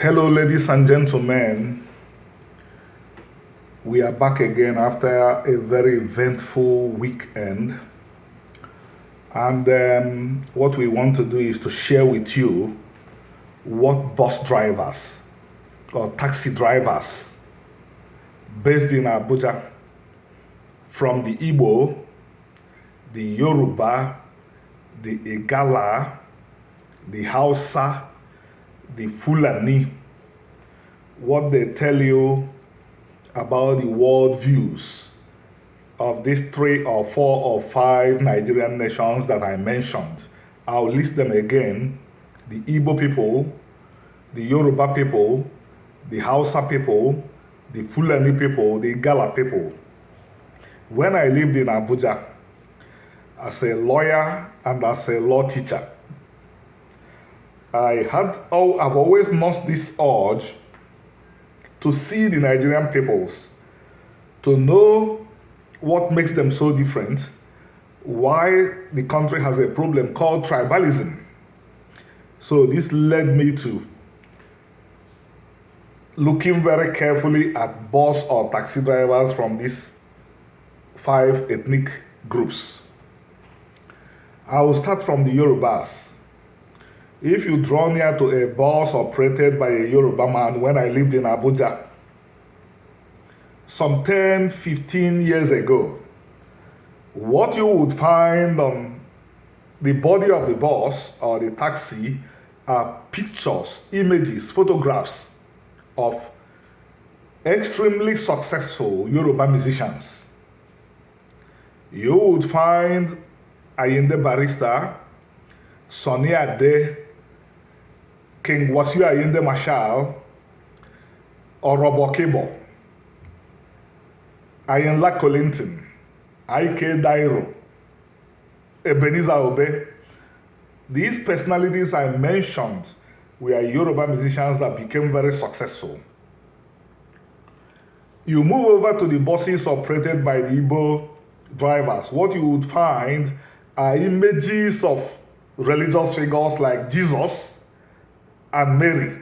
Hello, ladies and gentlemen. We are back again after a very eventful weekend. And what we want to do is to share with you what bus drivers or taxi drivers based in Abuja from the Igbo, the Yoruba, the Igala, the Hausa, the Fulani, what they tell you about the world views of these 3 or 4 or 5 Nigerian nations that I mentioned. I'll list them again: the Igbo people, the Yoruba people, the Hausa people, the Fulani people, the Igala people. When I lived in Abuja as a lawyer and as a law teacher, I've always nursed this urge to see the Nigerian peoples, to know what makes them so different, why the country has a problem called tribalism. So this led me to looking very carefully at bus or taxi drivers from these 5 ethnic groups. I will start from the Yorubas. If you draw near to a bus operated by a Yoruba man when I lived in Abuja, some 10, 15 years ago, what you would find on the body of the bus or the taxi are pictures, images, photographs of extremely successful Yoruba musicians. You would find Ayinde Barrister, Sonny Ade, King Wasiu Ayinde Marshal, Orobo Kebo, Ayenla Kollington, Ike Dairo, Ebenezer Obey. These personalities I mentioned were Yoruba musicians that became very successful. You move over to the buses operated by the Igbo drivers. What you would find are images of religious figures like Jesus and Mary.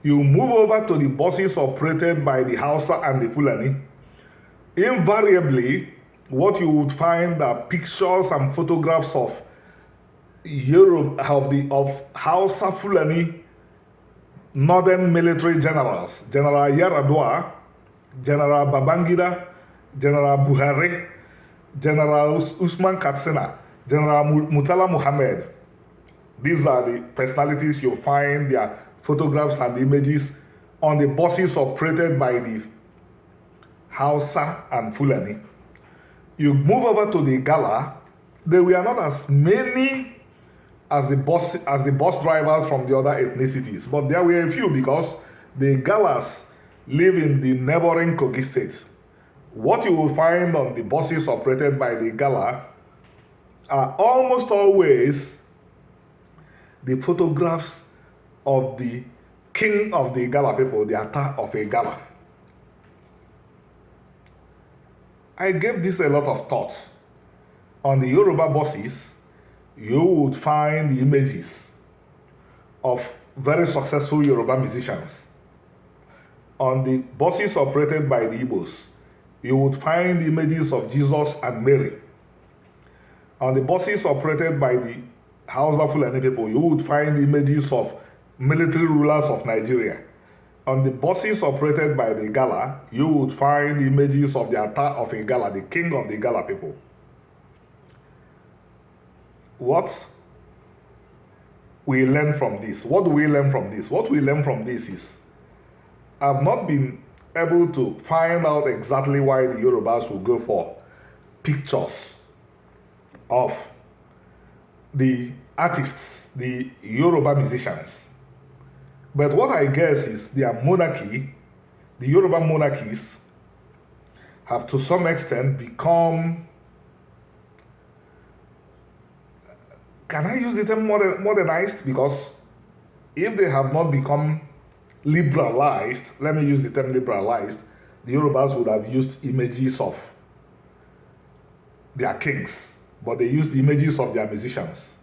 You move over to the buses operated by the Hausa and the Fulani. Invariably, what you would find are pictures and photographs of Hausa Fulani northern military generals: General Yaradua, General Babangida, General Buhari, General Usman Katsina, General Mutala Muhammad. These are the personalities you'll find their photographs and images on the buses operated by the Hausa and Fulani. You move over to the Igala, they were not as many as the bus drivers from the other ethnicities, but there were a few because the Igalas live in the neighboring Kogi state. What you will find on the buses operated by the Igala are almost always the photographs of the king of the Igala people, the Ata of Igala. I gave this a lot of thought. On the Yoruba buses, you would find the images of very successful Yoruba musicians. On the buses operated by the Igbos, you would find images of Jesus and Mary. On the buses operated by the Hausa Fulani people, you would find images of military rulers of Nigeria. On the buses operated by the Igala, you would find images of the Ata of Igala, the king of the Igala people. What we learn from this? What do we learn from this? What we learn from this is, I've not been able to find out exactly why the Yorubas will go for pictures of the artists, the Yoruba musicians. But what I guess is their monarchy, the Yoruba monarchies, have to some extent become, can I use the term modernized? Because if they have not become liberalized, let me use the term liberalized, the Yorubas would have used images of their kings, but they used images of their musicians.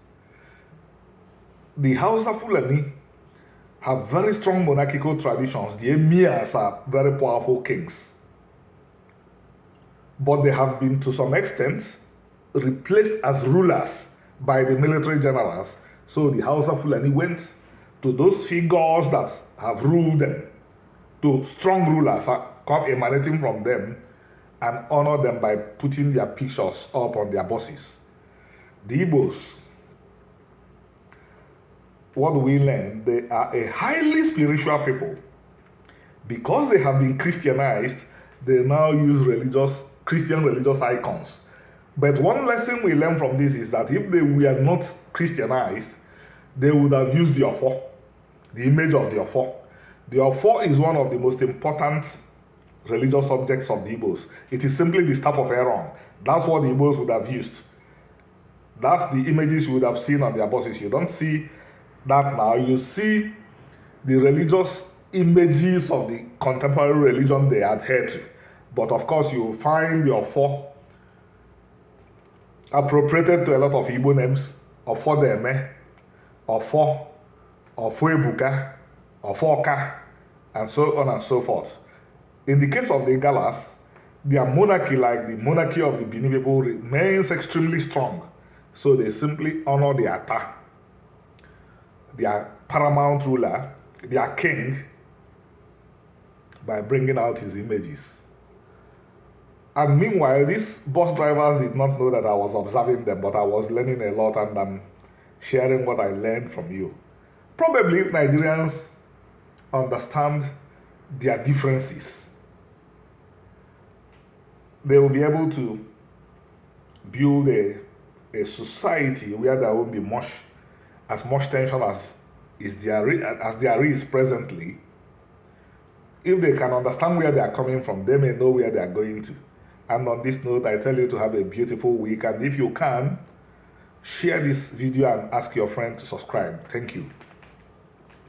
The Hausa Fulani have very strong monarchical traditions. The emirs are very powerful kings. But they have been, to some extent, replaced as rulers by the military generals. So the Hausa Fulani went to those figures that have ruled them, to strong rulers come emanating from them, and honor them by putting their pictures up on their buses. The Igbos, what do we learn? They are a highly spiritual people. Because they have been Christianized, they now use Christian religious icons. But one lesson we learn from this is that if they were not Christianized, they would have used the Ofo, the image of the Ofo. The Ofo is one of the most important religious objects of the Igbos. It is simply the staff of Aaron. That's what the Igbos would have used. That's the images you would have seen on their buses. You don't see that now. You see the religious images of the contemporary religion they adhere to. But of course, you find the Ofo appropriated to a lot of Igbo names. Ofo Deme, Ofo, Ofo Ebuka, Ofo Oka, and so on and so forth. In the case of the Igalas, their monarchy, like the monarchy of the Bini people, remains extremely strong. So they simply honor their Ata, their paramount ruler, their king, by bringing out his images. And meanwhile, these bus drivers did not know that I was observing them, but I was learning a lot, and I'm sharing what I learned from you. Probably if Nigerians understand their differences, they will be able to build a society where there won't be as much tension as there is presently. If they can understand where they are coming from, they may know where they are going to. And on this note, I tell you to have a beautiful week. And if you can, share this video and ask your friend to subscribe. Thank you.